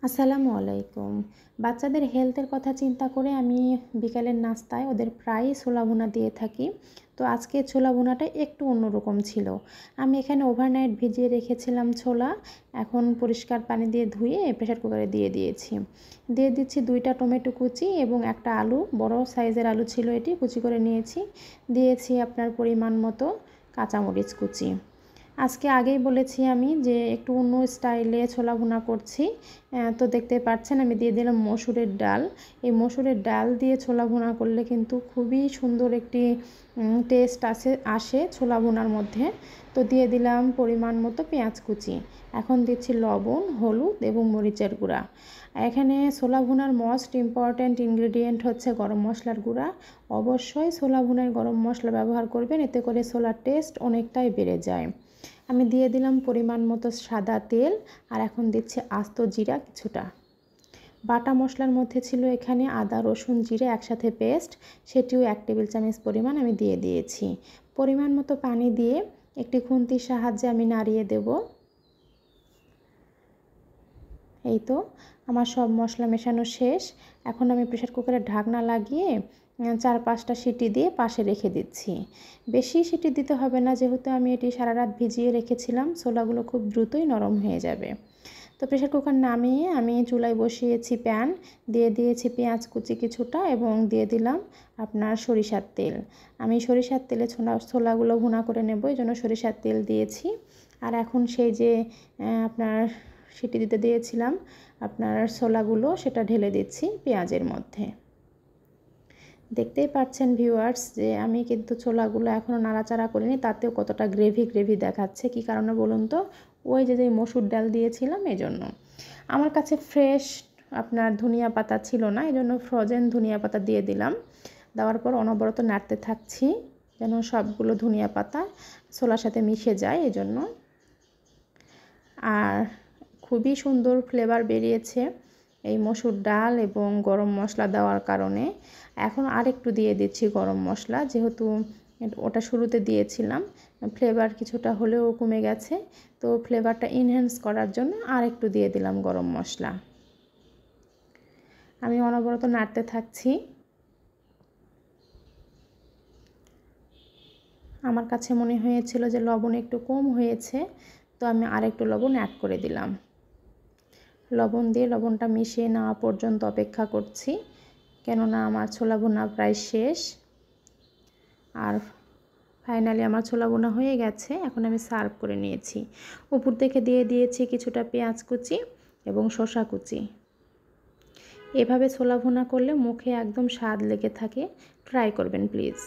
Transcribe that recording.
আসসালামু আলাইকুম। বাচ্চাদের হেলথের কথা চিন্তা করে আমি বিকালের নাস্তায় ওদের প্রায়ই ছোলা ভুনা দিয়ে থাকি। তো আজকে ছোলা ভুনাটা একটু অন্যরকম ছিল। আমি এখানে ওভারনাইট ভিজিয়ে রেখেছিলাম ছোলা। এখন পরিষ্কার পানি দিয়ে ধুয়ে প্রেসার কুকারে দিয়ে দিয়েছি। দিয়ে দিচ্ছি 2টা টমেটো কুচি এবং একটা আলু, বড় সাইজের আলু ছিল এটি, কুচি করে নিয়েছি। দিয়েছি আপনার পরিমাণ মতো কাঁচামরিচ কুচি। আজকে আগেই বলেছি আমি যে একটু অন্য স্টাইলে ছোলা ভুনা করছি। তো দেখতে পাচ্ছেন আমি দিয়ে দিলাম মসুরের ডাল। এই মসুরের ডাল দিয়ে ছোলা ভুনা করলে কিন্তু খুবই সুন্দর একটি টেস্ট আসে ছোলা ভুনার মধ্যে। তো দিয়ে দিলাম পরিমাণ মতো পেঁয়াজ কুচি। এখন দিচ্ছি লবণ, হলুদ এবং মরিচের গুঁড়া। এখানে ছোলা ভুনার মোস্ট ইম্পর্ট্যান্ট ইনগ্রেডিয়েন্ট হচ্ছে গরম মশলার গুঁড়া। অবশ্যই ছোলা ভুনায় গরম মশলা ব্যবহার করবেন, এতে করে ছোলার টেস্ট অনেকটাই বেড়ে যায়। আমি দিয়ে দিলাম পরিমাণ মতো সাদা তেল, আর এখন দিচ্ছি আস্ত জিরা কিছুটা। বাটা মশলার মধ্যে ছিল এখানে আদা, রসুন, জিরে একসাথে পেস্ট, সেটিও 1 টেবিল চামচ পরিমাণ আমি দিয়ে দিয়েছি। পরিমাণ মতো পানি দিয়ে একটি খুন্তির সাহায্যে আমি নাড়িয়ে দেব। এই তো আমার সব মশলা মেশানো শেষ। এখন আমি প্রেসার কুকারের ঢাকনা লাগিয়ে 4-5টা সিটি দিয়ে পাশে রেখে দিচ্ছি। বেশি সিটি দিতে হবে না, যেহেতু আমি এটি সারা রাত ভিজিয়ে রেখেছিলাম। ছোলাগুলো খুব দ্রুতই নরম হয়ে যাবে। তো প্রেসার কুকার নামিয়ে আমি চুলায় বসিয়েছি প্যান, দিয়ে দিয়েছি পেঁয়াজ কুচি কিছুটা এবং দিয়ে দিলাম আপনার সরিষার তেল। আমি সরিষার তেলে ছোলাগুলো ভুনা করে নেব, এই জন্য সরিষার তেল দিয়েছি। আর এখন সেই যে আপনার সিটি দিতে দিয়েছিলাম আপনার ছোলাগুলো, সেটা ঢেলে দিচ্ছি পেঁয়াজের মধ্যে। দেখতেই পাচ্ছেন ভিউয়ার্স যে আমি কিন্তু ছোলাগুলো এখনও নাড়াচাড়া করিনি, তাতেও কতটা গ্রেভি দেখাচ্ছে। কি কারণে বলুন তো? ওই যে মসুর ডাল দিয়েছিলাম এজন্য। আমার কাছে ফ্রেশ আপনার ধনিয়া পাতা ছিল না, এজন্য ফ্রোজেন ধনিয়া পাতা দিয়ে দিলাম। দেওয়ার পর অনবরত নাড়তে থাকছি যেন সবগুলো ধনিয়া পাতা ছোলার সাথে মিশে যায় এজন্য। আর খুবই সুন্দর ফ্লেভার বেরিয়েছে এই মসুর ডাল এবং গরম মশলা দেওয়ার কারণে। এখন আরেকটু দিয়ে দিচ্ছি গরম মশলা, যেহেতু ওটা শুরুতে দিয়েছিলাম। ফ্লেভার কিছুটা হলেও কমে গেছে, তো ফ্লেভারটা এনহ্যান্স করার জন্য আরেকটু দিয়ে দিলাম গরম মশলা। আমি অনবরত নাড়তে থাকছি। আমার কাছে মনে হয়েছিল যে লবণ একটু কম হয়েছে, তো আমি আরেকটু লবণ অ্যাড করে দিলাম। লবণ দিয়ে লবণটা মিশিয়ে নেওয়া পর্যন্ত অপেক্ষা করছি, কেননা আমার ছোলা ভুনা প্রায় শেষ। আর ফাইনালি আমার ছোলা ভুনা হয়ে গেছে। এখন আমি সার্ভ করে নিয়েছি। উপর থেকে দিয়ে দিয়েছি কিছুটা পেঁয়াজ কুচি এবং শসা কুচি। এভাবে ছোলা ভুনা করলে মুখে একদম স্বাদ লেগে থাকে। ট্রাই করবেন প্লিজ।